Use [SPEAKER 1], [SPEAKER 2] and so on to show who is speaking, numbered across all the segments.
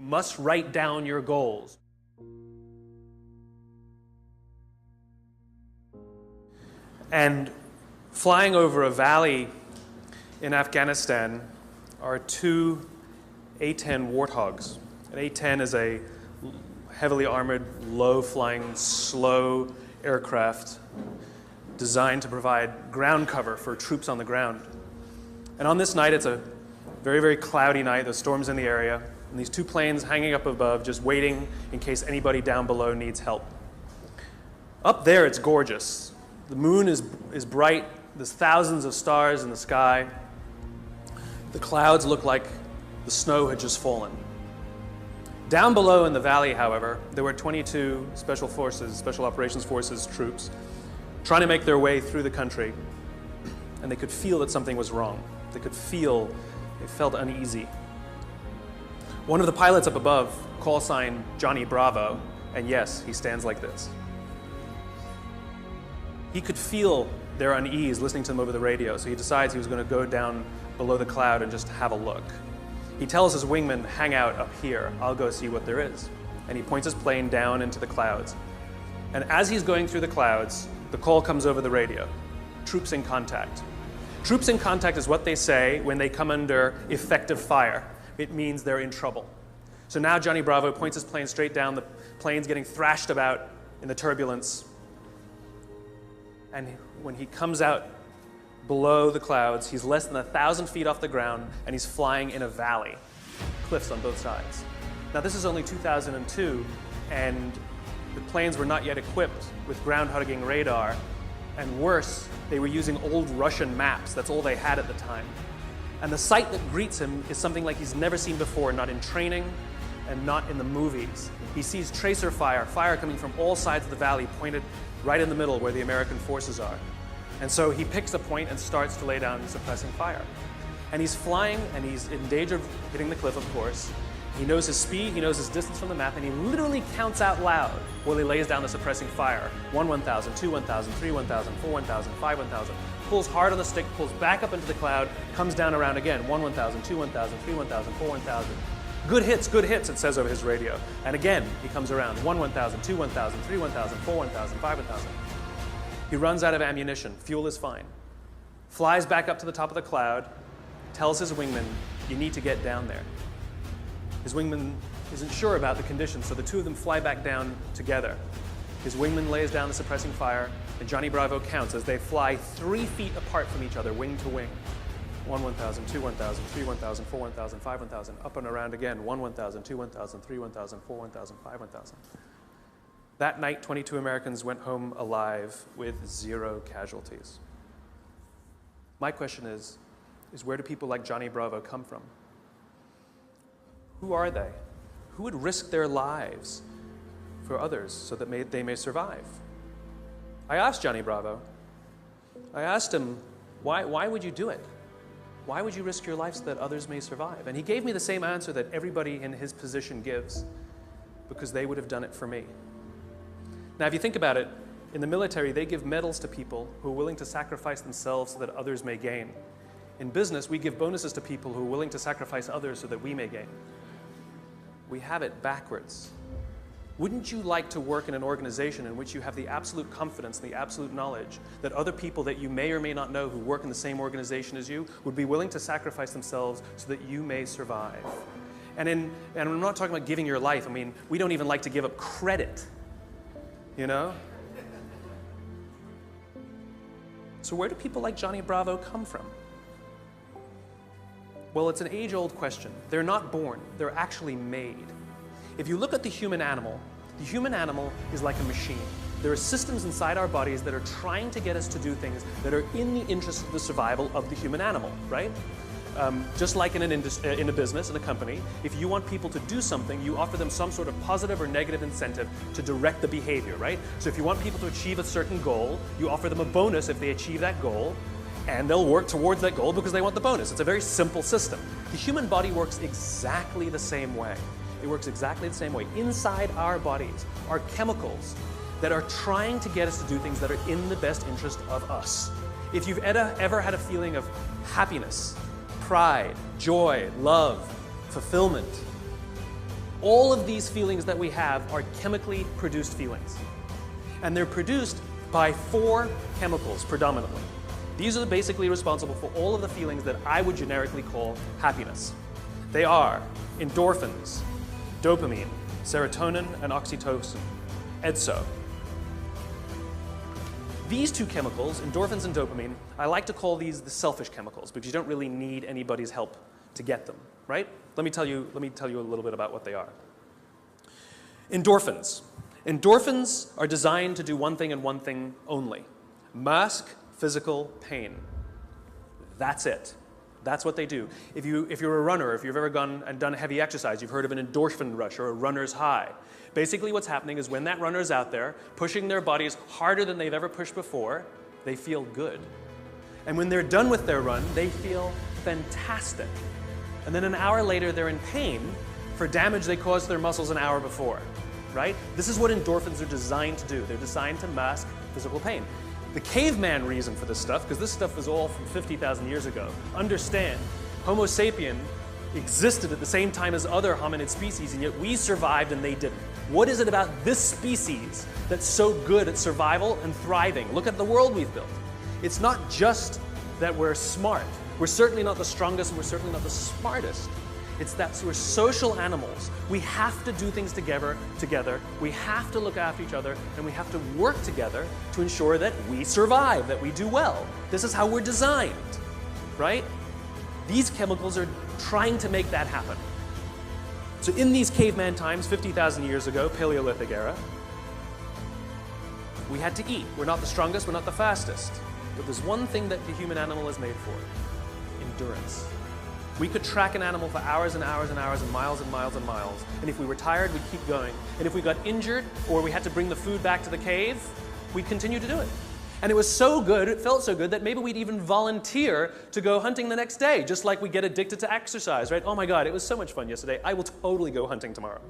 [SPEAKER 1] must write down your goals. And flying over a valley in Afghanistan are two A-10 Warthogs. An A-10 is a heavily armored, low-flying, slow aircraft designed to provide ground cover for troops on the ground. And on this night, it's a very, very cloudy night. There's storms in the area. And these two planes hanging up above, just waiting in case anybody down below needs help. Up there, it's gorgeous. The moon is bright. There's thousands of stars in the sky. The clouds look like the snow had just fallen. Down below in the valley, however, there were 22 Special Operations Forces troops trying to make their way through the country, and they could feel that something was wrong. They felt uneasy. One of the pilots up above, call sign Johnny Bravo, and yes, he stands like this. He could feel their unease listening to them over the radio, so he decides he was going to go down below the cloud and just have a look. He tells his wingman, hang out up here, I'll go see what there is. And he points his plane down into the clouds. And as he's going through the clouds, the call comes over the radio, troops in contact. Troops in contact is what they say when they come under effective fire. It means they're in trouble. So now Johnny Bravo points his plane straight down, the plane's getting thrashed about in the turbulence. And when he comes out below the clouds, he's less than 1,000 feet off the ground, and he's flying in a valley, cliffs on both sides. Now this is only 2002, and the planes were not yet equipped with ground-hugging radar, and worse, they were using old Russian maps. That's all they had at the time. And the sight that greets him is something like he's never seen before, not in training and not in the movies. He sees tracer fire coming from all sides of the valley, pointed right in the middle where the American forces are. And so he picks a point and starts to lay down suppressing fire. And he's flying, and he's in danger of hitting the cliff, of course. He knows his speed, he knows his distance from the map, and he literally counts out loud while he lays down the suppressing fire. 1 1,000, 2 1,000, 3 1,000, 4 1,000, 5 1,000. Pulls hard on the stick, pulls back up into the cloud, comes down around again. 1 1,000, 2 1,000, 3 1,000, 4 1,000. Good hits, it says over his radio. And again, he comes around. 1 1,000, 2 1,000, 3 1,000, 4 1,000, 5 1,000. He runs out of ammunition. Fuel is fine. Flies back up to the top of the cloud, tells his wingman, you need to get down there. His wingman isn't sure about the conditions, so the two of them fly back down together. His wingman lays down the suppressing fire, and Johnny Bravo counts as they fly 3 feet apart from each other, wing to wing. 1 1,000, 2 1,000, 3 1,000, 4 1,000, 5 1,000, up and around again. 1 1,000, 2 1,000, 3 1,000, 4 1,000, 5 1,000. That night, 22 Americans went home alive with 0 casualties. My question is where do people like Johnny Bravo come from? Who are they? Who would risk their lives for others so that they may survive? I asked Johnny Bravo. I asked him, why would you do it? Why would you risk your life so that others may survive? And he gave me the same answer that everybody in his position gives, because they would have done it for me. Now, if you think about it, in the military, they give medals to people who are willing to sacrifice themselves so that others may gain. In business, we give bonuses to people who are willing to sacrifice others so that we may gain. We have it backwards. Wouldn't you like to work in an organization in which you have the absolute confidence and the absolute knowledge that other people that you may or may not know who work in the same organization as you would be willing to sacrifice themselves so that you may survive? And I'm not talking about giving your life. I mean, we don't even like to give up credit, you know? So where do people like Johnny Bravo come from? Well, it's an age-old question. They're not born, they're actually made. If you look at the human animal is like a machine. There are systems inside our bodies that are trying to get us to do things that are in the interest of the survival of the human animal, right? Just like in a business, in a company, if you want people to do something, you offer them some sort of positive or negative incentive to direct the behavior, right? So if you want people to achieve a certain goal, you offer them a bonus if they achieve that goal, and they'll work towards that goal because they want the bonus. It's a very simple system. The human body works exactly the same way. It works exactly the same way. Inside our bodies are chemicals that are trying to get us to do things that are in the best interest of us. If you've ever had a feeling of happiness, pride, joy, love, fulfillment, All of these feelings that we have are chemically produced feelings. And they're produced by 4 chemicals predominantly. These are basically responsible for all of the feelings that I would generically call happiness. They are endorphins, dopamine, serotonin, and oxytocin, EDSO. These 2 chemicals, endorphins and dopamine, I like to call these the selfish chemicals because you don't really need anybody's help to get them, right? Let me tell you a little bit about what they are. Endorphins. Endorphins are designed to do one thing and one thing only: mask physical pain. That's it. That's what they do. If you're a runner, if you've ever gone and done heavy exercise, you've heard of an endorphin rush or a runner's high. Basically what's happening is when that runner's out there pushing their bodies harder than they've ever pushed before, they feel good. And when they're done with their run, they feel fantastic. And then an hour later, they're in pain for damage they caused to their muscles an hour before, right? This is what endorphins are designed to do. They're designed to mask physical pain. The caveman reason for this stuff, because this stuff is all from 50,000 years ago, understand, Homo sapien existed at the same time as other hominid species, and yet we survived and they didn't. What is it about this species that's so good at survival and thriving? Look at the world we've built. It's not just that we're smart. We're certainly not the strongest, and we're certainly not the smartest. It's that we're social animals. We have to do things together. We have to look after each other, and we have to work together to ensure that we survive, that we do well. This is how we're designed, right? These chemicals are trying to make that happen. So in these caveman times, 50,000 years ago, Paleolithic era, we had to eat. We're not the strongest, we're not the fastest. But there's one thing that the human animal is made for: endurance. We could track an animal for hours and hours and hours and miles and miles and miles. And if we were tired, we'd keep going. And if we got injured or we had to bring the food back to the cave, we'd continue to do it. And it was so good, it felt so good, that maybe we'd even volunteer to go hunting the next day, just like we get addicted to exercise, right? Oh my God, it was so much fun yesterday. I will totally go hunting tomorrow,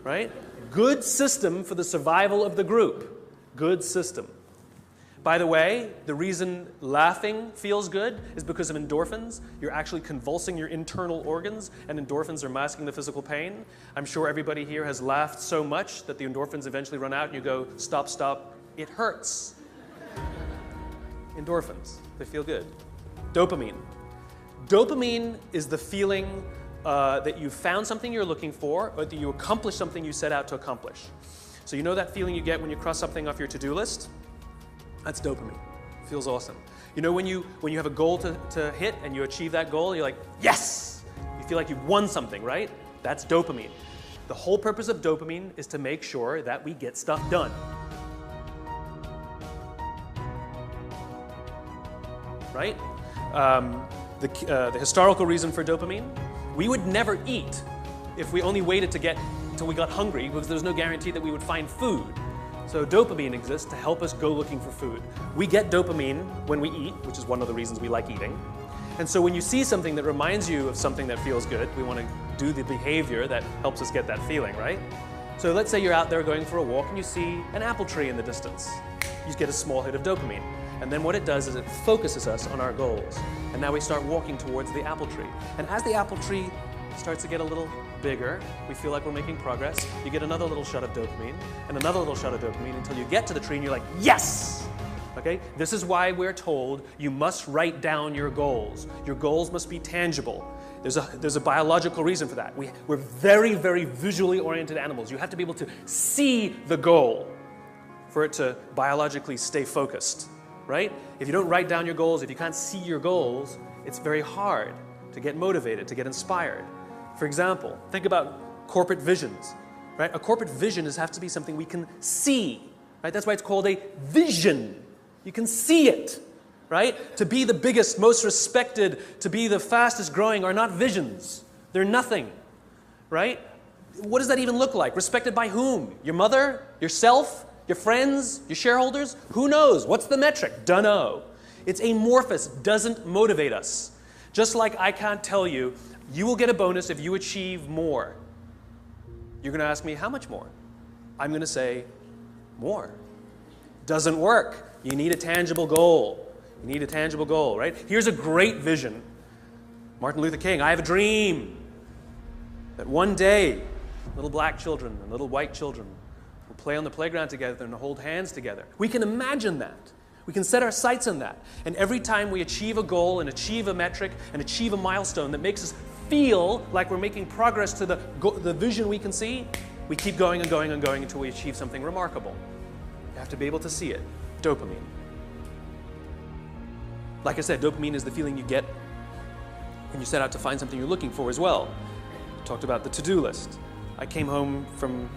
[SPEAKER 1] right? Good system for the survival of the group. Good system. By the way, the reason laughing feels good is because of endorphins. You're actually convulsing your internal organs, and endorphins are masking the physical pain. I'm sure everybody here has laughed so much that the endorphins eventually run out and you go, stop, stop, it hurts. Endorphins, they feel good. Dopamine. Dopamine is the feeling that you found something you're looking for, or that you accomplished something you set out to accomplish. So you know that feeling you get when you cross something off your to-do list? That's dopamine. Feels awesome. You know when you have a goal to hit and you achieve that goal, you're like, yes! You feel like you've won something, right? That's dopamine. The whole purpose of dopamine is to make sure that we get stuff done. Right? The historical reason for dopamine, we would never eat if we only waited to get until we got hungry, because there's no guarantee that we would find food. So dopamine exists to help us go looking for food. We get dopamine when we eat, which is one of the reasons we like eating. And so when you see something that reminds you of something that feels good, we want to do the behavior that helps us get that feeling, right? So let's say you're out there going for a walk and you see an apple tree in the distance. You get a small hit of dopamine. And then what it does is it focuses us on our goals. And now we start walking towards the apple tree. And as the apple tree starts to get a little bigger, we feel like we're making progress. You get another little shot of dopamine, and another little shot of dopamine until you get to the tree and you're like, yes! Okay? This is why we're told you must write down your goals. Your goals must be tangible. There's a biological reason for that. We're very, very visually oriented animals. You have to be able to see the goal for it to biologically stay focused. Right? If you don't write down your goals, if you can't see your goals, it's very hard to get motivated, to get inspired. For example, think about corporate visions. Right? A corporate vision has to be something we can see. Right? That's why it's called a vision. You can see it. Right? To be the biggest, most respected, to be the fastest growing are not visions. They're nothing. Right? What does that even look like? Respected by whom? Your mother? Yourself? Your friends, your shareholders, who knows? What's the metric? Dunno. It's amorphous, doesn't motivate us. Just like I can't tell you, you will get a bonus if you achieve more. You're going to ask me, how much more? I'm going to say, more. Doesn't work. You need a tangible goal. You need a tangible goal, right? Here's a great vision. Martin Luther King, I have a dream that one day Little black children and little white children will play on the playground together and hold hands together. We can imagine that. We can set our sights on that. And every time we achieve a goal and achieve a metric and achieve a milestone that makes us feel like we're making progress to the vision we can see, we keep going and going and going until we achieve something remarkable. You have to be able to see it. Dopamine. Like I said, dopamine is the feeling you get when you set out to find something you're looking for as well. Talked about the to-do list. I came home from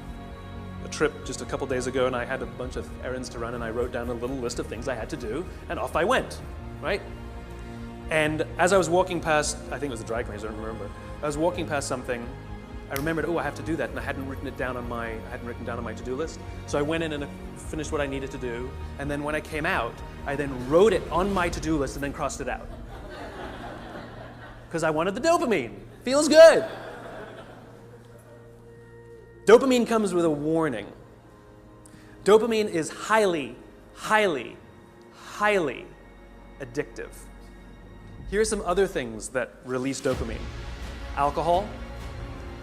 [SPEAKER 1] a trip just a couple days ago and I had a bunch of errands to run and I wrote down a little list of things I had to do and off I went, right? And as I was walking past, I think it was the dry cleaners, I don't remember. I was walking past something, I remembered, oh, I have to do that, and I hadn't written down on my to-do list. So I went in and finished what I needed to do, and then when I came out, I then wrote it on my to-do list and then crossed it out. Because I wanted the dopamine. Feels good. Dopamine comes with a warning. Dopamine is highly, highly, highly addictive. Here are some other things that release dopamine. Alcohol,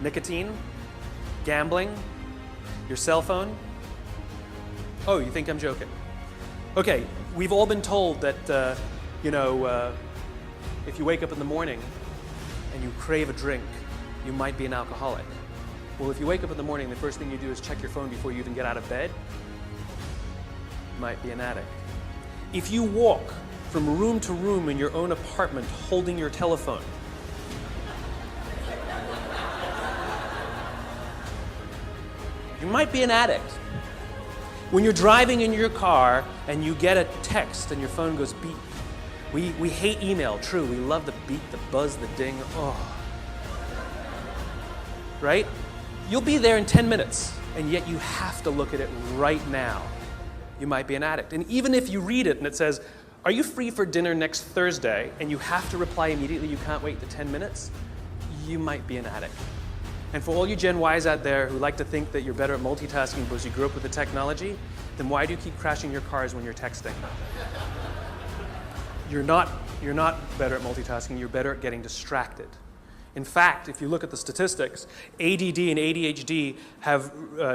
[SPEAKER 1] nicotine, gambling, your cell phone. Oh, you think I'm joking? Okay, we've all been told that, if you wake up in the morning and you crave a drink, you might be an alcoholic. Well, if you wake up in the morning, the first thing you do is check your phone before you even get out of bed, you might be an addict. If you walk from room to room in your own apartment holding your telephone, you might be an addict. When you're driving in your car and you get a text and your phone goes beep, we hate email, true. We love the beep, the buzz, the ding, oh. Right? You'll be there in 10 minutes, and yet you have to look at it right now. You might be an addict. And even if you read it and it says, are you free for dinner next Thursday? And you have to reply immediately, you can't wait the 10 minutes, you might be an addict. And for all you Gen Ys out there who like to think that you're better at multitasking because you grew up with the technology, then why do you keep crashing your cars when you're texting? You're not better at multitasking, you're better at getting distracted. In fact, if you look at the statistics, ADD and ADHD have,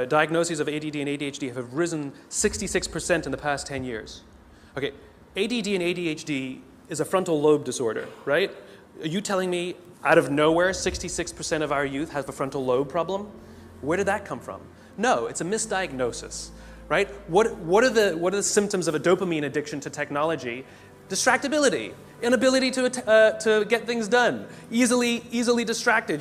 [SPEAKER 1] diagnoses of ADD and ADHD have risen 66% in the past 10 years. Okay, ADD and ADHD is a frontal lobe disorder, right? Are you telling me out of nowhere 66% of our youth have a frontal lobe problem? Where did that come from? No, it's a misdiagnosis, right? What are the symptoms of a dopamine addiction to technology? Distractibility, inability to get things done, easily distracted,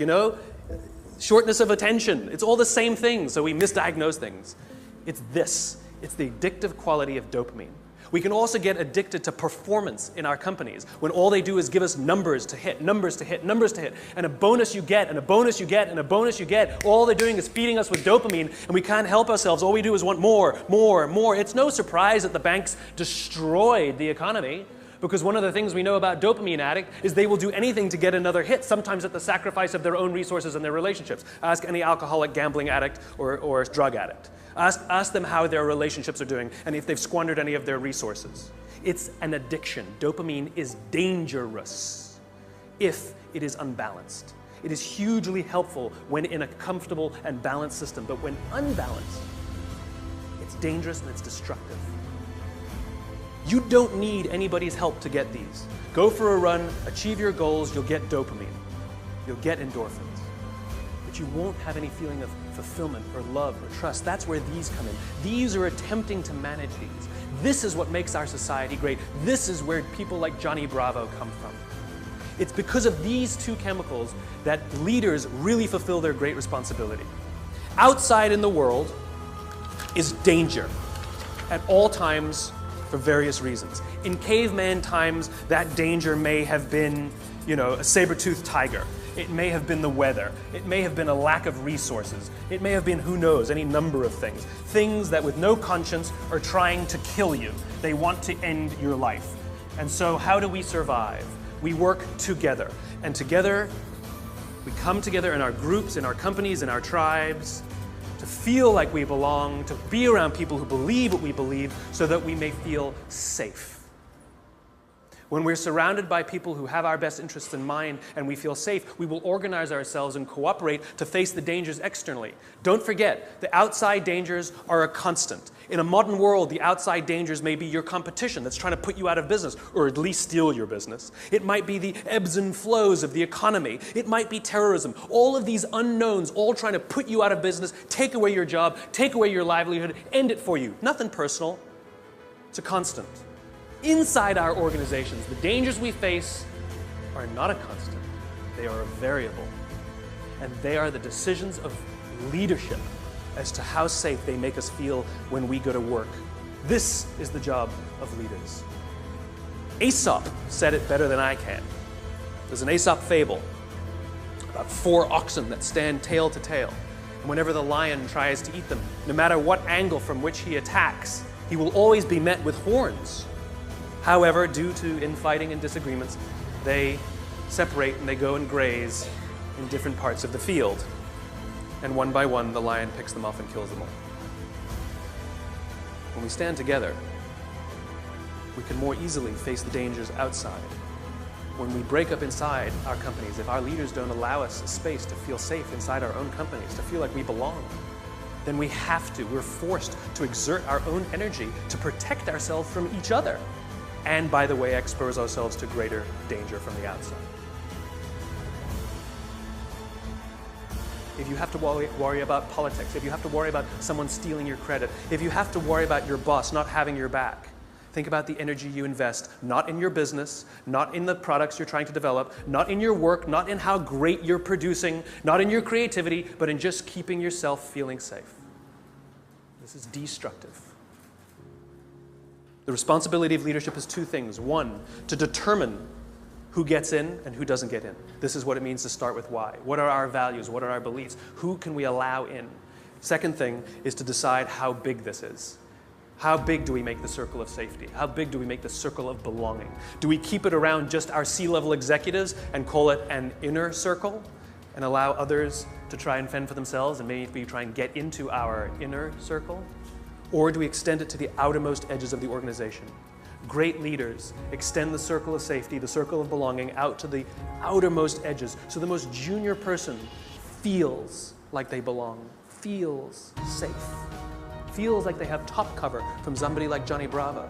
[SPEAKER 1] shortness of attention. It's all the same thing, so we misdiagnose things. It's the addictive quality of dopamine. We can also get addicted to performance in our companies when all they do is give us numbers to hit, numbers to hit, numbers to hit, and a bonus you get, and a bonus you get, and a bonus you get. All they're doing is feeding us with dopamine, and we can't help ourselves. All we do is want more, more, more. It's no surprise that the banks destroyed the economy, because one of the things we know about dopamine addict is they will do anything to get another hit, sometimes at the sacrifice of their own resources and their relationships. Ask any alcoholic, gambling addict, or drug addict. Ask them how their relationships are doing and if they've squandered any of their resources. It's an addiction. Dopamine is dangerous if it is unbalanced. It is hugely helpful when in a comfortable and balanced system, but when unbalanced, it's dangerous and it's destructive. You don't need anybody's help to get these. Go for a run, achieve your goals, you'll get dopamine. You'll get endorphins. But you won't have any feeling of fulfillment or love or trust. That's where these come in. These are attempting to manage these. This is what makes our society great. This is where people like Johnny Bravo come from. It's because of these two chemicals that leaders really fulfill their great responsibility. Outside in the world is danger at all times for various reasons. In caveman times, that danger may have been, a saber-toothed tiger. It may have been the weather. It may have been a lack of resources. It may have been, who knows, any number of things. Things that with no conscience are trying to kill you. They want to end your life. And so how do we survive? We work together. And together, we come together in our groups, in our companies, in our tribes, to feel like we belong, to be around people who believe what we believe, so that we may feel safe. When we're surrounded by people who have our best interests in mind and we feel safe, we will organize ourselves and cooperate to face the dangers externally. Don't forget, the outside dangers are a constant. In a modern world, the outside dangers may be your competition that's trying to put you out of business, or at least steal your business. It might be the ebbs and flows of the economy. It might be terrorism. All of these unknowns, all trying to put you out of business, take away your job, take away your livelihood, end it for you. Nothing personal. It's a constant. Inside our organizations, the dangers we face are not a constant. They are a variable. And they are the decisions of leadership as to how safe they make us feel when we go to work. This is the job of leaders. Aesop said it better than I can. There's an Aesop fable about 4 oxen that stand tail to tail. And whenever the lion tries to eat them, no matter what angle from which he attacks, he will always be met with horns. However, due to infighting and disagreements, they separate and they go and graze in different parts of the field. And one by one, the lion picks them off and kills them all. When we stand together, we can more easily face the dangers outside. When we break up inside our companies, if our leaders don't allow us a space to feel safe inside our own companies, to feel like we belong, then we're forced to exert our own energy to protect ourselves from each other. And, by the way, expose ourselves to greater danger from the outside. If you have to worry about politics, if you have to worry about someone stealing your credit, if you have to worry about your boss not having your back, think about the energy you invest, not in your business, not in the products you're trying to develop, not in your work, not in how great you're producing, not in your creativity, but in just keeping yourself feeling safe. This is destructive. The responsibility of leadership is 2 things. 1, to determine who gets in and who doesn't get in. This is what it means to start with why. What are our values? What are our beliefs? Who can we allow in? Second thing is to decide how big this is. How big do we make the circle of safety? How big do we make the circle of belonging? Do we keep it around just our C-level executives and call it an inner circle and allow others to try and fend for themselves and maybe try and get into our inner circle? Or do we extend it to the outermost edges of the organization? Great leaders extend the circle of safety, the circle of belonging, out to the outermost edges, so the most junior person feels like they belong, feels safe, feels like they have top cover from somebody like Johnny Bravo.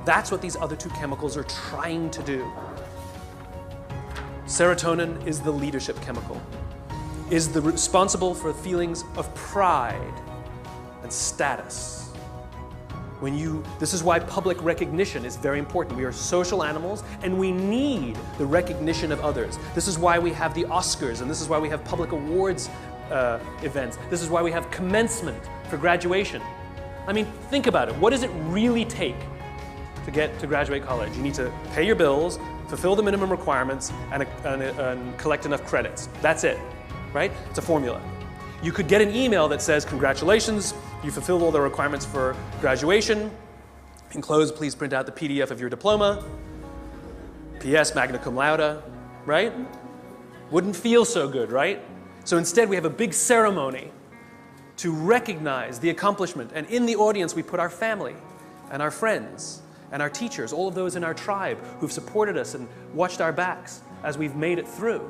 [SPEAKER 1] That's what these other 2 chemicals are trying to do. Serotonin is the leadership chemical, is responsible for feelings of pride and status. This is why public recognition is very important. We are social animals and we need the recognition of others. This is why we have the Oscars, and this is why we have public awards events. This is why we have commencement for graduation. I mean, think about it. What does it really take to get to graduate college? You need to pay your bills, fulfill the minimum requirements, and collect enough credits. That's it, right? It's a formula. You could get an email that says, congratulations, you fulfilled all the requirements for graduation. Enclosed, please print out the PDF of your diploma. P.S. magna cum laude, right? Wouldn't feel so good, right? So instead, we have a big ceremony to recognize the accomplishment. And in the audience, we put our family and our friends and our teachers, all of those in our tribe who've supported us and watched our backs as we've made it through.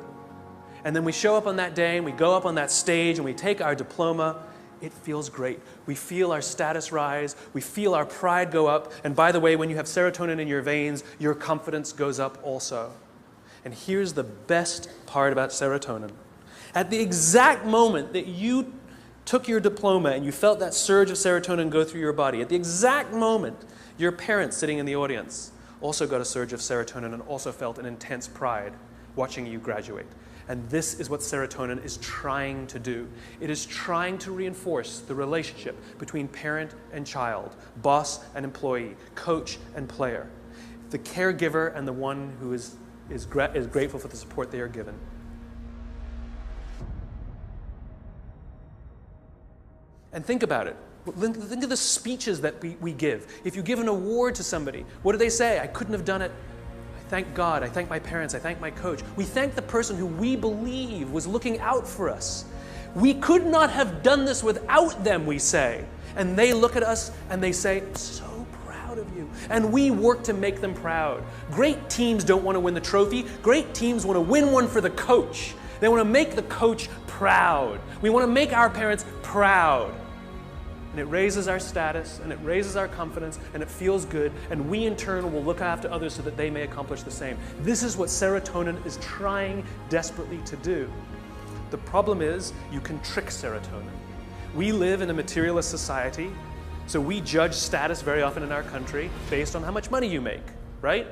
[SPEAKER 1] And then we show up on that day and we go up on that stage and we take our diploma. It feels great. We feel our status rise. We feel our pride go up. And by the way, when you have serotonin in your veins, your confidence goes up also. And here's the best part about serotonin. At the exact moment that you took your diploma and you felt that surge of serotonin go through your body, at the exact moment, your parents sitting in the audience also got a surge of serotonin and also felt an intense pride watching you graduate. And this is what serotonin is trying to do. It is trying to reinforce the relationship between parent and child, boss and employee, coach and player, the caregiver and the one who is grateful for the support they are given. And think about it. Think of the speeches that we give. If you give an award to somebody, what do they say? I couldn't have done it. I thank God. I thank my parents. I thank my coach. We thank the person who we believe was looking out for us. We could not have done this without them, we say. And they look at us and they say, I'm so proud proud of you. And we work to make them proud. Great teams don't want to win the trophy. Great teams want to win one for the coach. They want to make the coach proud. We want to make our parents proud. And it raises our status, and it raises our confidence, and it feels good, and we in turn will look after others so that they may accomplish the same. This is what serotonin is trying desperately to do. The problem is, you can trick serotonin. We live in a materialist society, so we judge status very often in our country based on how much money you make, right?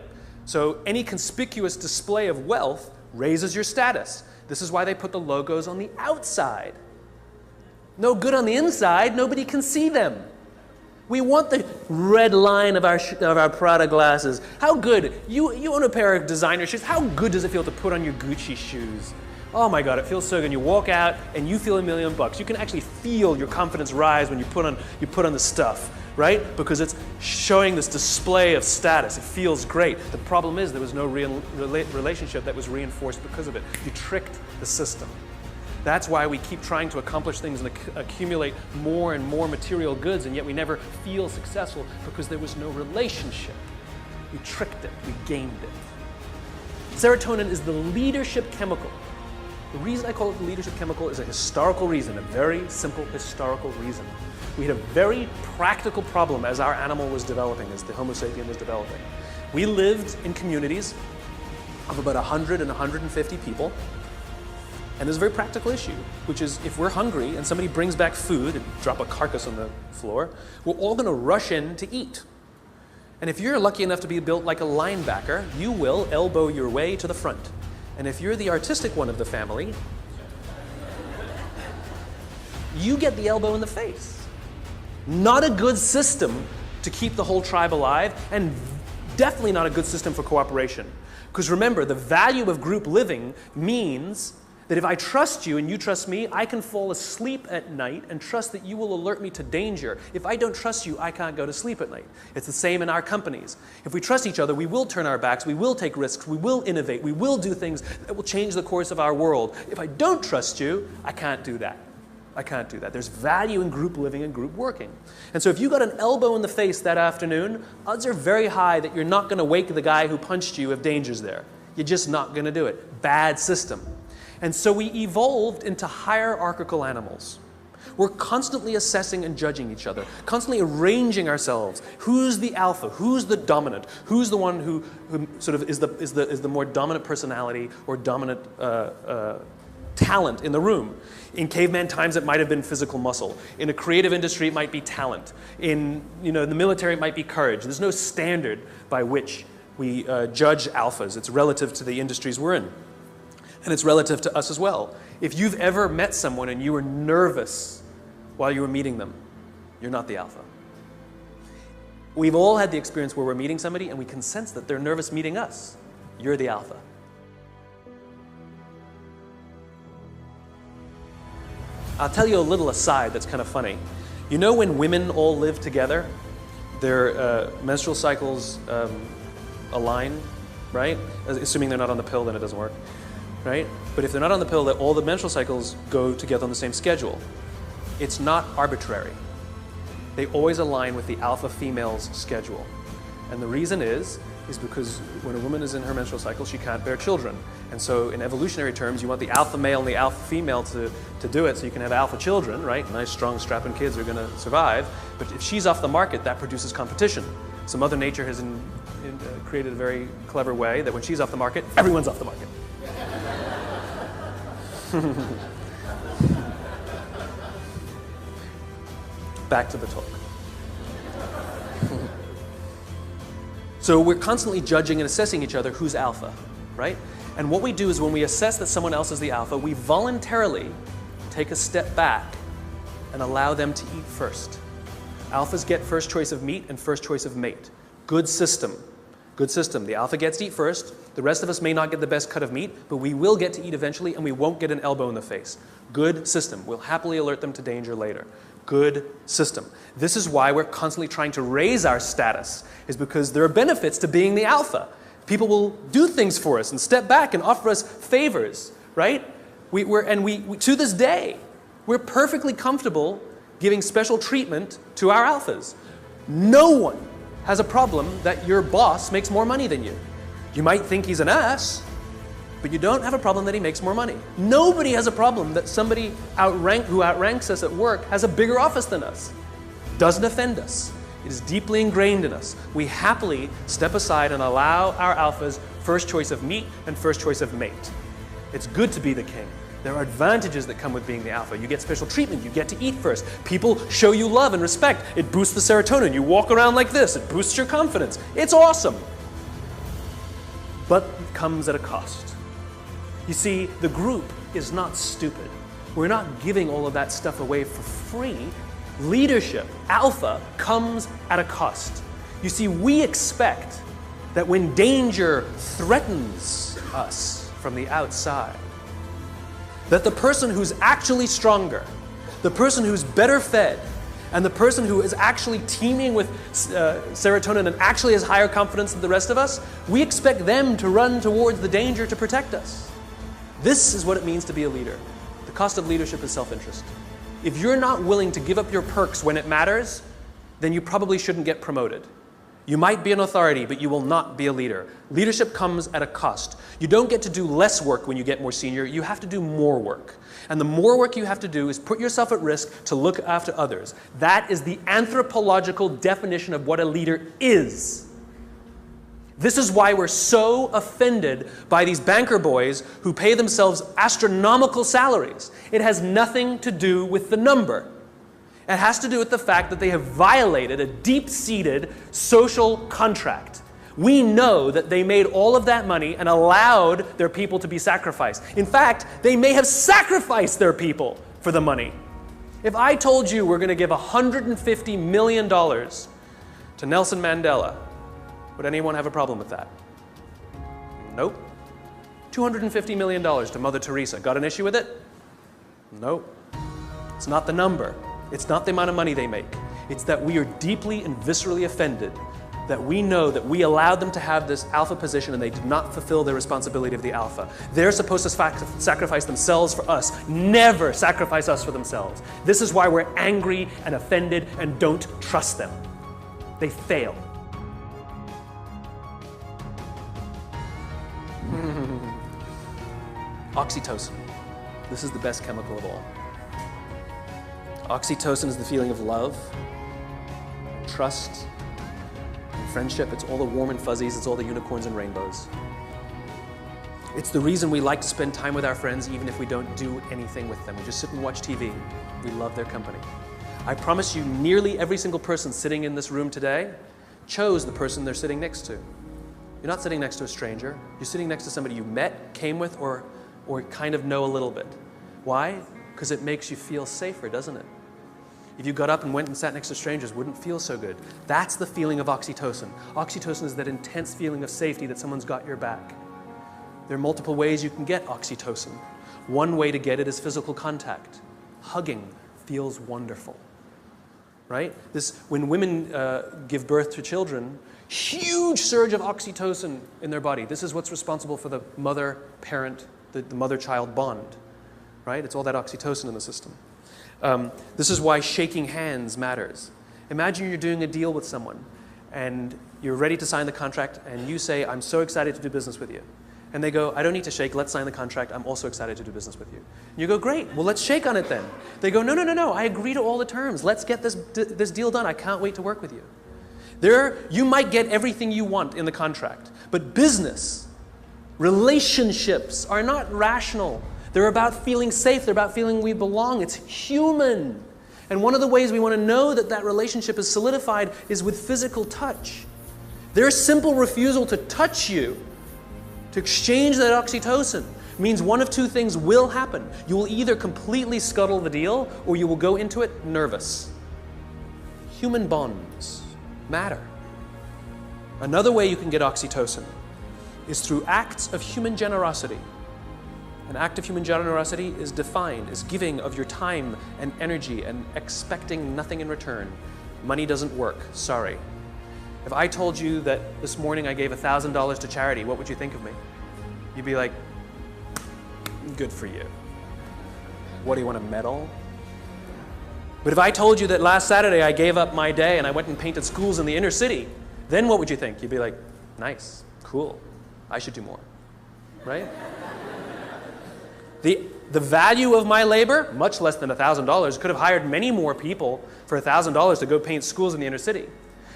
[SPEAKER 1] So any conspicuous display of wealth raises your status. This is why they put the logos on the outside. No good on the inside, nobody can see them. We want the red line of our Prada glasses. How good, you own a pair of designer shoes, how good does it feel to put on your Gucci shoes? Oh my God, it feels so good. You walk out and you feel $1 million. You can actually feel your confidence rise when you put on the stuff, right? Because it's showing this display of status. It feels great. The problem is there was no real relationship that was reinforced because of it. You tricked the system. That's why we keep trying to accomplish things and accumulate more and more material goods, and yet we never feel successful because there was no relationship. We tricked it, we gamed it. Serotonin is the leadership chemical. The reason I call it the leadership chemical is a historical reason, a very simple historical reason. We had a very practical problem as our animal was developing, as the Homo sapien was developing. We lived in communities of about 100 and 150 people. And there's a very practical issue, which is if we're hungry and somebody brings back food and drop a carcass on the floor, we're all going to rush in to eat. And if you're lucky enough to be built like a linebacker, you will elbow your way to the front. And if you're the artistic one of the family, you get the elbow in the face. Not a good system to keep the whole tribe alive, and definitely not a good system for cooperation. Because remember, the value of group living means that if I trust you and you trust me, I can fall asleep at night and trust that you will alert me to danger. If I don't trust you, I can't go to sleep at night. It's the same in our companies. If we trust each other, we will turn our backs, we will take risks, we will innovate, we will do things that will change the course of our world. If I don't trust you, I can't do that. I can't do that. There's value in group living and group working. And so if you got an elbow in the face that afternoon, odds are very high that you're not going to wake the guy who punched you if danger's there. You're just not going to do it. Bad system. And so we evolved into hierarchical animals. We're constantly assessing and judging each other, constantly arranging ourselves. Who's the alpha? Who's the dominant? Who's the one who sort of is the more dominant personality or dominant talent in the room? In caveman times, it might have been physical muscle. In a creative industry, it might be talent. In the military, it might be courage. There's no standard by which we judge alphas. It's relative to the industries we're in. And it's relative to us as well. If you've ever met someone and you were nervous while you were meeting them, you're not the alpha. We've all had the experience where we're meeting somebody and we can sense that they're nervous meeting us. You're the alpha. I'll tell you a little aside that's kind of funny. You know when women all live together, their menstrual cycles align, right? Assuming they're not on the pill, then it doesn't work. Right? But if they're not on the pill, that all the menstrual cycles go together on the same schedule. It's not arbitrary. They always align with the alpha female's schedule. And the reason is because when a woman is in her menstrual cycle, she can't bear children. And so in evolutionary terms, you want the alpha male and the alpha female to do it so you can have alpha children, right? Nice, strong, strapping kids are going to survive. But if she's off the market, that produces competition. So Mother Nature has created a very clever way that when she's off the market, everyone's off the market. Back to the talk. So we're constantly judging and assessing each other who's alpha, right? And what we do is when we assess that someone else is the alpha, we voluntarily take a step back and allow them to eat first. Alphas get first choice of meat and first choice of mate. Good system. Good system. The alpha gets to eat first. The rest of us may not get the best cut of meat, but we will get to eat eventually and we won't get an elbow in the face. Good system. We'll happily alert them to danger later. Good system. This is why we're constantly trying to raise our status, is because there are benefits to being the alpha. People will do things for us and step back and offer us favors, right? We to this day, we're perfectly comfortable giving special treatment to our alphas. No one has a problem that your boss makes more money than you. You might think he's an ass, but you don't have a problem that he makes more money. Nobody has a problem that somebody who outranks us at work has a bigger office than us. Doesn't offend us. It is deeply ingrained in us. We happily step aside and allow our alphas first choice of meat and first choice of mate. It's good to be the king. There are advantages that come with being the alpha. You get special treatment. You get to eat first. People show you love and respect. It boosts the serotonin. You walk around like this. It boosts your confidence. It's awesome. But it comes at a cost. You see, the group is not stupid. We're not giving all of that stuff away for free. Leadership, alpha, comes at a cost. You see, we expect that when danger threatens us from the outside, that the person who's actually stronger, the person who's better fed, and the person who is actually teeming with serotonin and actually has higher confidence than the rest of us, we expect them to run towards the danger to protect us. This is what it means to be a leader. The cost of leadership is self-interest. If you're not willing to give up your perks when it matters, then you probably shouldn't get promoted. You might be an authority, but you will not be a leader. Leadership comes at a cost. You don't get to do less work when you get more senior. You have to do more work. And the more work you have to do is put yourself at risk to look after others. That is the anthropological definition of what a leader is. This is why we're so offended by these banker boys who pay themselves astronomical salaries. It has nothing to do with the number. It has to do with the fact that they have violated a deep-seated social contract. We know that they made all of that money and allowed their people to be sacrificed. In fact, they may have sacrificed their people for the money. If I told you we're going to give $150 million to Nelson Mandela, would anyone have a problem with that? Nope. $250 million to Mother Teresa. Got an issue with it? Nope. It's not the number. It's not the amount of money they make. It's that we are deeply and viscerally offended that we know that we allowed them to have this alpha position and they did not fulfill their responsibility of the alpha. They're supposed to sacrifice themselves for us, never sacrifice us for themselves. This is why we're angry and offended and don't trust them. They fail. Oxytocin. This is the best chemical of all. Oxytocin is the feeling of love, trust, and friendship. It's all the warm and fuzzies. It's all the unicorns and rainbows. It's the reason we like to spend time with our friends even if we don't do anything with them. We just sit and watch TV. We love their company. I promise you, nearly every single person sitting in this room today chose the person they're sitting next to. You're not sitting next to a stranger. You're sitting next to somebody you met, came with, or kind of know a little bit. Why? Because it makes you feel safer, doesn't it? If you got up and went and sat next to strangers, it wouldn't feel so good. That's the feeling of oxytocin. Oxytocin is that intense feeling of safety that someone's got your back. There are multiple ways you can get oxytocin. One way to get it is physical contact. Hugging feels wonderful, right? When women give birth to children, huge surge of oxytocin in their body. This is what's responsible for the mother-parent, the mother-child bond, right? It's all that oxytocin in the system. This is why shaking hands matters. Imagine you're doing a deal with someone and you're ready to sign the contract and you say, I'm so excited to do business with you. And they go, I don't need to shake, let's sign the contract, I'm also excited to do business with you. And you go, great, well let's shake on it then. They go, no, I agree to all the terms, let's get this deal done, I can't wait to work with you. You might get everything you want in the contract, but business, relationships are not rational. They're about feeling safe. They're about feeling we belong. It's human. And one of the ways we want to know that that relationship is solidified is with physical touch. Their simple refusal to touch you, to exchange that oxytocin, means one of two things will happen. You will either completely scuttle the deal or you will go into it nervous. Human bonds matter. Another way you can get oxytocin is through acts of human generosity. An act of human generosity is defined as giving of your time and energy and expecting nothing in return. Money doesn't work, sorry. If I told you that this morning I gave $1,000 to charity, what would you think of me? You'd be like, good for you. What, do you want a medal? But if I told you that last Saturday I gave up my day and I went and painted schools in the inner city, then what would you think? You'd be like, nice, cool, I should do more, right? The value of my labor, much less than $1,000, could have hired many more people for $1,000 to go paint schools in the inner city.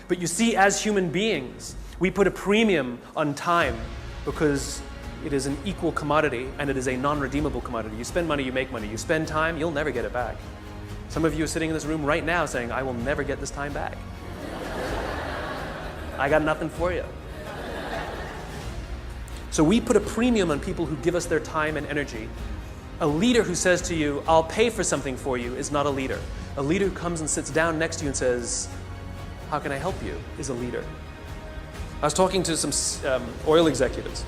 [SPEAKER 1] But you see, as human beings, we put a premium on time because it is an equal commodity and it is a non-redeemable commodity. You spend money, you make money. You spend time, you'll never get it back. Some of you are sitting in this room right now saying, I will never get this time back. I got nothing for you. So we put a premium on people who give us their time and energy. A leader who says to you, I'll pay for something for you, is not a leader. A leader who comes and sits down next to you and says, how can I help you, is a leader. I was talking to some oil executives,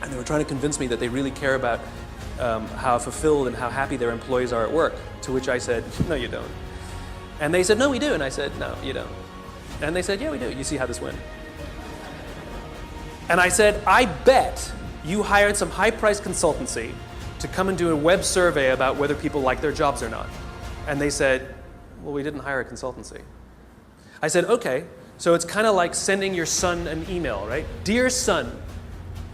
[SPEAKER 1] and they were trying to convince me that they really care about how fulfilled and how happy their employees are at work, to which I said, no, you don't. And they said, no, we do. And I said, no, you don't. And they said, yeah, we do. You see how this went. And I said, I bet you hired some high-priced consultancy to come and do a web survey about whether people like their jobs or not. And they said, well, we didn't hire a consultancy. I said, okay, so it's kind of like sending your son an email, right? Dear son,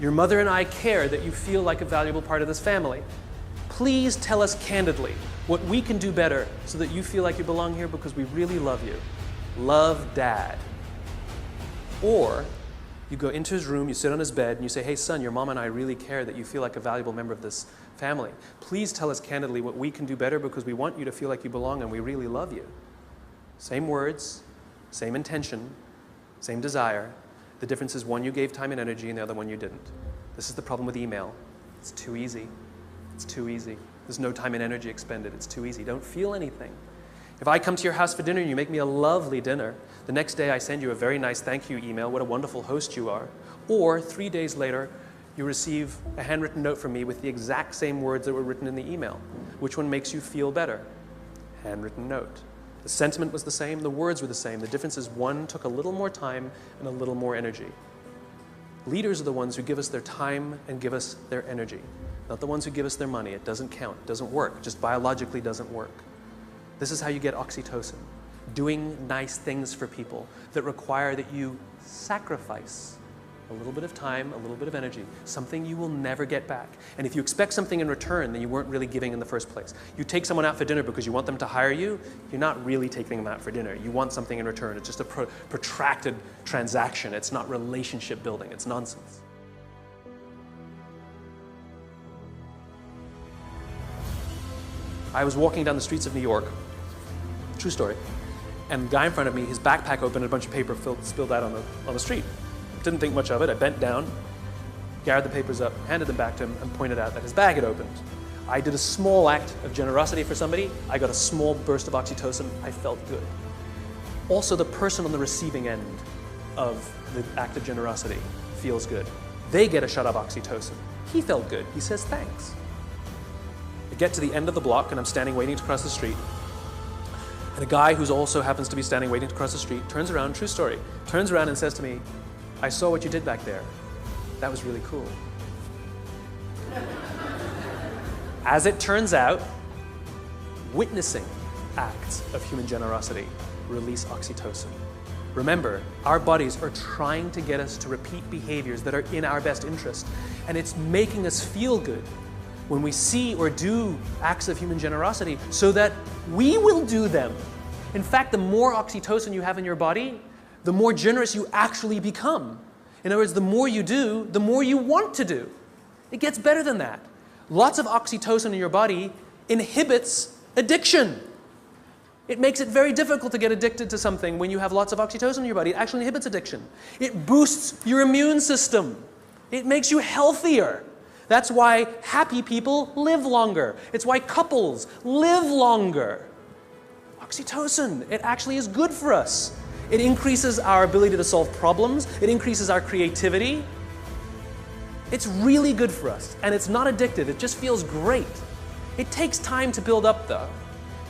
[SPEAKER 1] your mother and I care that you feel like a valuable part of this family. Please tell us candidly what we can do better so that you feel like you belong here because we really love you. Love, Dad. Or you go into his room, you sit on his bed, and you say, hey, son, your mom and I really care that you feel like a valuable member of this family. Please tell us candidly what we can do better because we want you to feel like you belong and we really love you. Same words, same intention, same desire. The difference is one you gave time and energy and the other one you didn't. This is the problem with email. It's too easy. It's too easy. There's no time and energy expended. It's too easy. Don't feel anything. If I come to your house for dinner and you make me a lovely dinner, the next day I send you a very nice thank you email, what a wonderful host you are. Or 3 days later, you receive a handwritten note from me with the exact same words that were written in the email. Which one makes you feel better? Handwritten note. The sentiment was the same, the words were the same. The difference is one took a little more time and a little more energy. Leaders are the ones who give us their time and give us their energy, not the ones who give us their money. It doesn't count, it doesn't work, it just biologically doesn't work. This is how you get oxytocin, doing nice things for people that require that you sacrifice a little bit of time, a little bit of energy, something you will never get back. And if you expect something in return, then you weren't really giving in the first place. You take someone out for dinner because you want them to hire you, you're not really taking them out for dinner. You want something in return. It's just a protracted transaction. It's not relationship building. It's nonsense. I was walking down the streets of New York, true story, and the guy in front of me, his backpack opened and a bunch of paper spilled out on the street. Didn't think much of it. I bent down, gathered the papers up, handed them back to him, and pointed out that his bag had opened. I did a small act of generosity for somebody. I got a small burst of oxytocin. I felt good. Also, the person on the receiving end of the act of generosity feels good. They get a shot of oxytocin. He felt good. He says thanks. I get to the end of the block, and I'm standing waiting to cross the street. And a guy who also happens to be standing waiting to cross the street turns around, true story, turns around and says to me, I saw what you did back there. That was really cool. As it turns out, witnessing acts of human generosity release oxytocin. Remember, our bodies are trying to get us to repeat behaviors that are in our best interest, and it's making us feel good when we see or do acts of human generosity so that we will do them. In fact, the more oxytocin you have in your body, the more generous you actually become. In other words, the more you do, the more you want to do. It gets better than that. Lots of oxytocin in your body inhibits addiction. It makes it very difficult to get addicted to something when you have lots of oxytocin in your body. It actually inhibits addiction. It boosts your immune system. It makes you healthier. That's why happy people live longer. It's why couples live longer. Oxytocin, it actually is good for us. It increases our ability to solve problems. It increases our creativity. It's really good for us, and it's not addictive. It just feels great. It takes time to build up, though.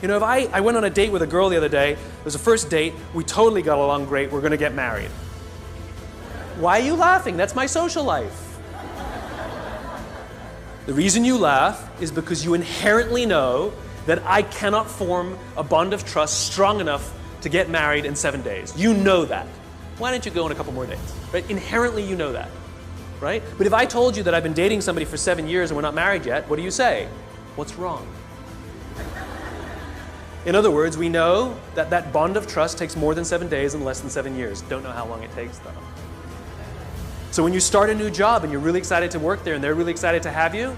[SPEAKER 1] You know, if I went on a date with a girl the other day. It was a first date. We totally got along great. We're going to get married. Why are you laughing? That's my social life. The reason you laugh is because you inherently know that I cannot form a bond of trust strong enough to get married in 7 days. You know that. Why don't you go on a couple more dates? Right? Inherently, you know that. Right? But if I told you that I've been dating somebody for 7 years and we're not married yet, what do you say? What's wrong? In other words, we know that that bond of trust takes more than 7 days and less than 7 years. Don't know how long it takes, though. So when you start a new job and you're really excited to work there and they're really excited to have you,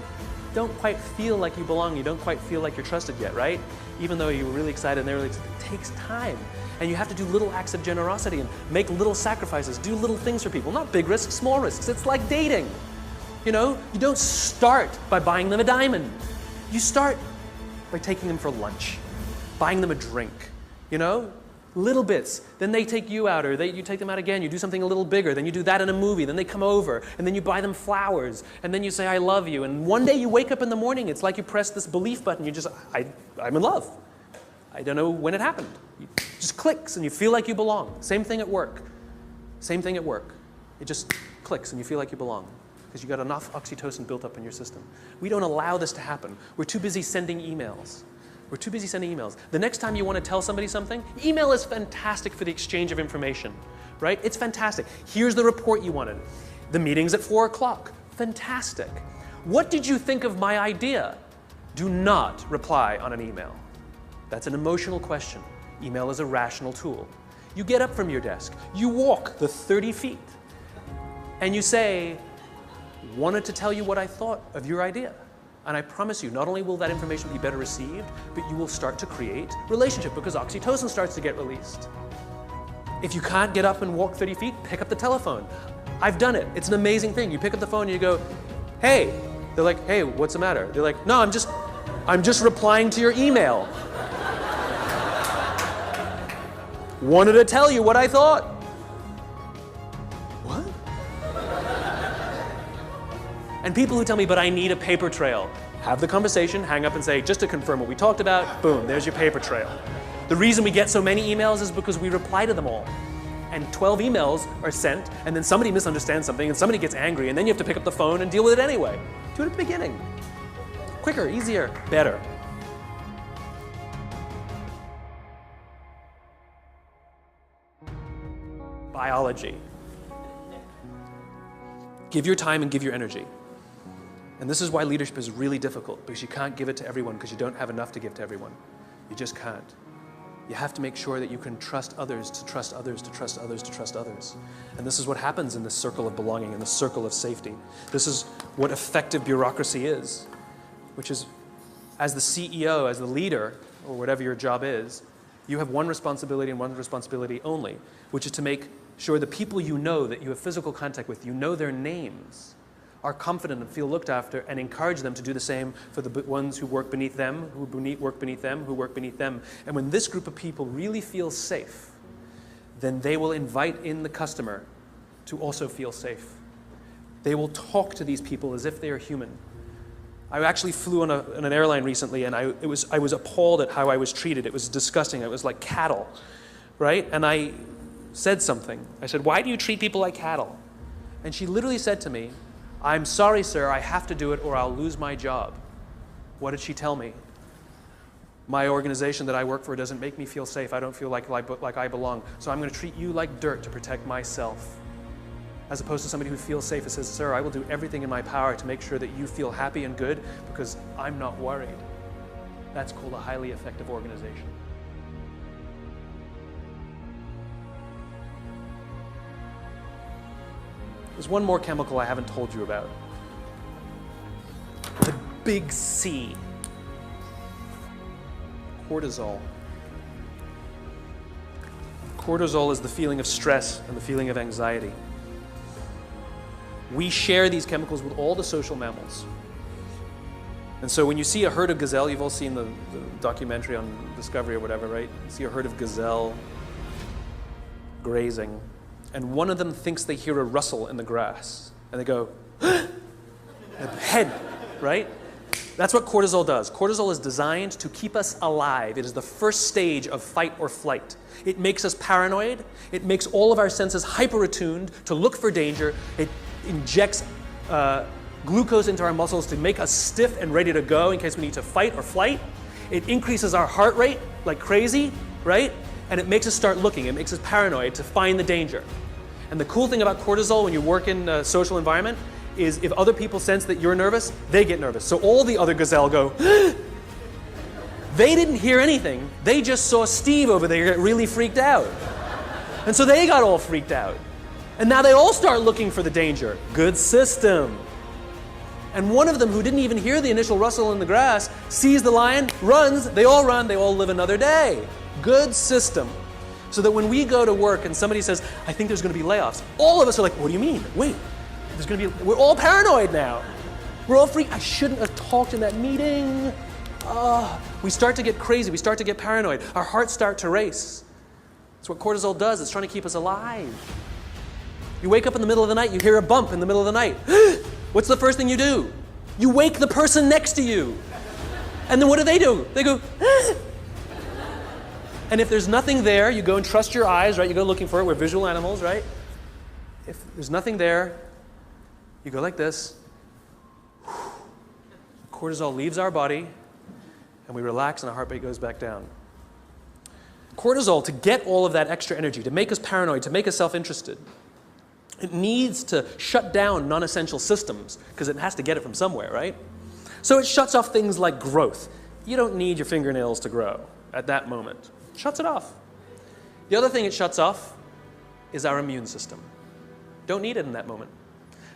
[SPEAKER 1] don't quite feel like you belong. You don't quite feel like you're trusted yet, right? Even though you were really excited and they're really excited, it takes time. And you have to do little acts of generosity and make little sacrifices, do little things for people. Not big risks, small risks. It's like dating. You know, you don't start by buying them a diamond. You start by taking them for lunch, buying them a drink, you know? Little bits. Then they take you out, or you take them out again. You do something a little bigger. Then you do that in a movie. Then they come over, and then you buy them flowers, and then you say, I love you. And one day you wake up in the morning, it's like you press this belief button. You just, I'm in love. I don't know when it happened. It just clicks, and you feel like you belong. Same thing at work. Same thing at work. It just clicks, and you feel like you belong because you got enough oxytocin built up in your system. We don't allow this to happen. We're too busy sending emails. We're too busy sending emails. The next time you want to tell somebody something, email is fantastic for the exchange of information, right? It's fantastic. Here's the report you wanted. The meeting's at 4 o'clock. Fantastic. What did you think of my idea? Do not reply on an email. That's an emotional question. Email is a rational tool. You get up from your desk. You walk the 30 feet. And you say, wanted to tell you what I thought of your idea. And I promise you, not only will that information be better received, but you will start to create relationship because oxytocin starts to get released. If you can't get up and walk 30 feet, pick up the telephone. I've done it. It's an amazing thing. You pick up the phone and you go, hey. They're like, hey, what's the matter? They're like, no, I'm just replying to your email. Wanted to tell you what I thought. What? And people who tell me, but I need a paper trail. Have the conversation, hang up and say, just to confirm what we talked about, boom, there's your paper trail. The reason we get so many emails is because we reply to them all. And 12 emails are sent, and then somebody misunderstands something, and somebody gets angry, and then you have to pick up the phone and deal with it anyway. Do it at the beginning. Quicker, easier, better. Biology. Give your time and give your energy. And this is why leadership is really difficult, because you can't give it to everyone because you don't have enough to give to everyone. You just can't. You have to make sure that you can trust others, to trust others, to trust others, to trust others. And this is what happens in this circle of belonging, in the circle of safety. This is what effective bureaucracy is, which is, as the CEO, as the leader, or whatever your job is, you have one responsibility and one responsibility only, which is to make sure the people you know that you have physical contact with, you know their names, are confident and feel looked after, and encourage them to do the same for the ones who work beneath them, who work beneath them, who work beneath them. And when this group of people really feels safe, then they will invite in the customer to also feel safe. They will talk to these people as if they are human. I actually flew on an airline recently, and I was appalled at how I was treated. It was disgusting. It was like cattle, right? And I said something. I said, why do you treat people like cattle? And she literally said to me, I'm sorry, sir, I have to do it or I'll lose my job. What did she tell me? My organization that I work for doesn't make me feel safe. I don't feel like I belong. So I'm going to treat you like dirt to protect myself. As opposed to somebody who feels safe and says, sir, I will do everything in my power to make sure that you feel happy and good because I'm not worried. That's called a highly effective organization. There's one more chemical I haven't told you about. The big C. Cortisol. Cortisol is the feeling of stress and the feeling of anxiety. We share these chemicals with all the social mammals. And so when you see a herd of gazelle, you've all seen the documentary on Discovery or whatever, right? You see a herd of gazelle grazing. And one of them thinks they hear a rustle in the grass. And they go, head, right? That's what cortisol does. Cortisol is designed to keep us alive. It is the first stage of fight or flight. It makes us paranoid. It makes all of our senses hyper-attuned to look for danger. It injects glucose into our muscles to make us stiff and ready to go in case we need to fight or flight. It increases our heart rate like crazy, right? And it makes us start looking. It makes us paranoid to find the danger. And the cool thing about cortisol when you work in a social environment is if other people sense that you're nervous, they get nervous. So all the other gazelle go, they didn't hear anything. They just saw Steve over there get really freaked out. And so they got all freaked out. And now they all start looking for the danger. Good system. And one of them, who didn't even hear the initial rustle in the grass, sees the lion, runs, they all run, they all live another day. Good system. So that when we go to work and somebody says, I think there's going to be layoffs, all of us are like, what do you mean? Wait, there's going to be, we're all paranoid now. We're all freaked. I shouldn't have talked in that meeting. We start to get crazy. We start to get paranoid. Our hearts start to race. That's what cortisol does. It's trying to keep us alive. You wake up in the middle of the night, you hear a bump in the middle of the night. What's the first thing you do? You wake the person next to you. And then what do? They go, And if there's nothing there, you go and trust your eyes, right? You go looking for it. We're visual animals, right? If there's nothing there, you go like this. Cortisol leaves our body, and we relax, and our heart rate goes back down. Cortisol, to get all of that extra energy, to make us paranoid, to make us self-interested, it needs to shut down non-essential systems, because it has to get it from somewhere, right? So it shuts off things like growth. You don't need your fingernails to grow at that moment. It shuts it off. The other thing it shuts off is our immune system. Don't need it in that moment.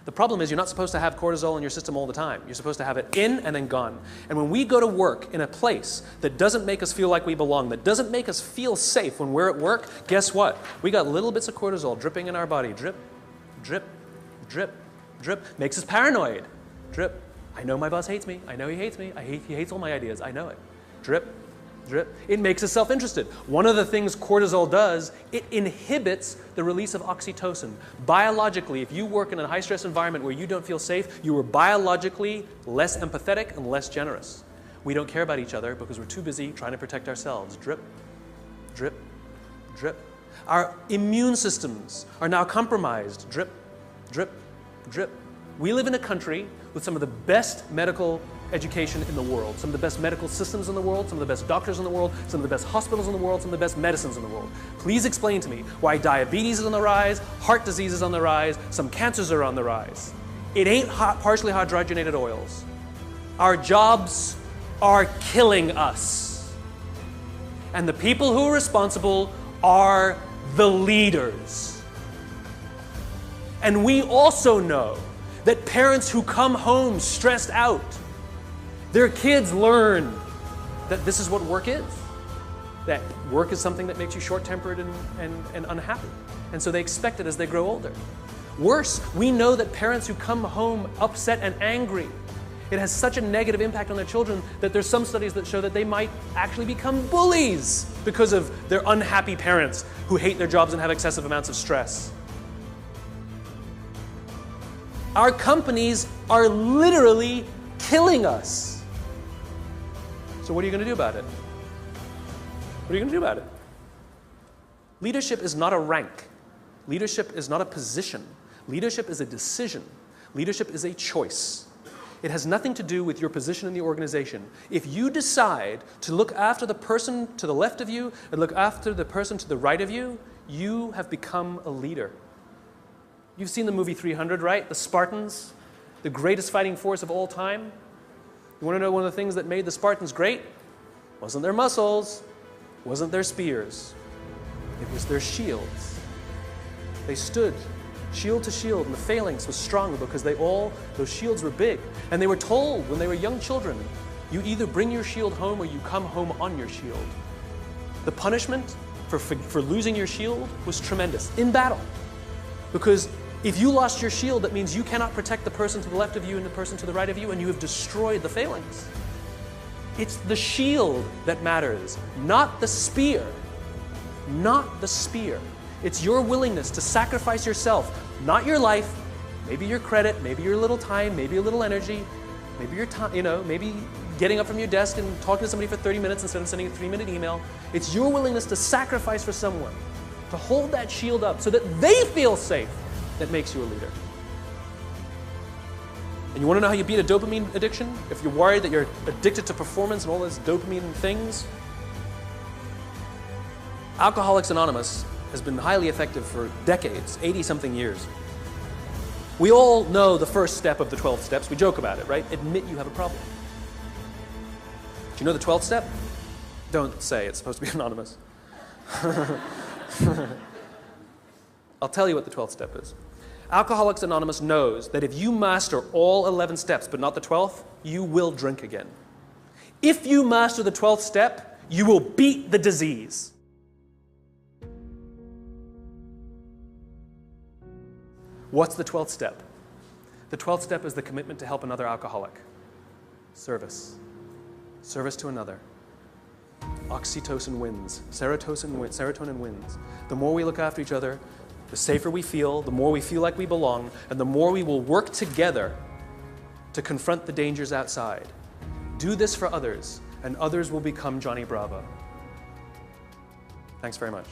[SPEAKER 1] The problem is you're not supposed to have cortisol in your system all the time. You're supposed to have it in and then gone. And when we go to work in a place that doesn't make us feel like we belong, that doesn't make us feel safe when we're at work, guess what? We got little bits of cortisol dripping in our body. Drip, drip, drip, drip. Makes us paranoid. Drip. I know my boss hates me. I know he hates me. He hates all my ideas. I know it. Drip, drip. It makes us self-interested. One of the things cortisol does, it inhibits the release of oxytocin. Biologically, if you work in a high-stress environment where you don't feel safe, you are biologically less empathetic and less generous. We don't care about each other because we're too busy trying to protect ourselves. Drip, drip, drip. Our immune systems are now compromised. Drip, drip, drip. We live in a country with some of the best medical education in the world, some of the best medical systems in the world, some of the best doctors in the world, some of the best hospitals in the world, some of the best medicines in the world. Please explain to me why diabetes is on the rise, heart disease is on the rise, some cancers are on the rise. It ain't partially hydrogenated oils. Our jobs are killing us. And the people who are responsible are the leaders. And we also know that parents who come home stressed out, their kids learn that this is what work is. That work is something that makes you short-tempered and unhappy. And so they expect it as they grow older. Worse, we know that parents who come home upset and angry, it has such a negative impact on their children that there's some studies that show that they might actually become bullies because of their unhappy parents who hate their jobs and have excessive amounts of stress. Our companies are literally killing us. So what are you going to do about it? What are you going to do about it? Leadership is not a rank. Leadership is not a position. Leadership is a decision. Leadership is a choice. It has nothing to do with your position in the organization. If you decide to look after the person to the left of you and look after the person to the right of you, you have become a leader. You've seen the movie 300, right? The Spartans, the greatest fighting force of all time. You want to know one of the things that made the Spartans great? Wasn't their muscles, wasn't their spears. It was their shields. They stood shield to shield, and the phalanx was strong because those shields were big. And they were told when they were young children, you either bring your shield home or you come home on your shield. The punishment for losing your shield was tremendous in battle. Because if you lost your shield, that means you cannot protect the person to the left of you and the person to the right of you, and you have destroyed the phalanx. It's the shield that matters, not the spear. Not the spear. It's your willingness to sacrifice yourself, not your life, maybe your credit, maybe your little time, maybe a little energy, maybe your time, maybe getting up from your desk and talking to somebody for 30 minutes instead of sending a 3-minute email. It's your willingness to sacrifice for someone, to hold that shield up so that they feel safe, that makes you a leader. And you want to know how you beat a dopamine addiction? If you're worried that you're addicted to performance and all those dopamine things, Alcoholics Anonymous has been highly effective for decades, 80-something years. We all know the first step of the 12 steps. We joke about it, right? Admit you have a problem. Do you know the 12th step? Don't say, it's supposed to be anonymous. I'll tell you what the 12th step is. Alcoholics Anonymous knows that if you master all 11 steps but not the 12th, you will drink again. If you master the 12th step, you will beat the disease. What's the 12th step? The 12th step is the commitment to help another alcoholic. Service. Service to another. Oxytocin wins. Serotonin wins. The more we look after each other, the safer we feel, the more we feel like we belong, and the more we will work together to confront the dangers outside. Do this for others, and others will become Johnny Bravo. Thanks very much.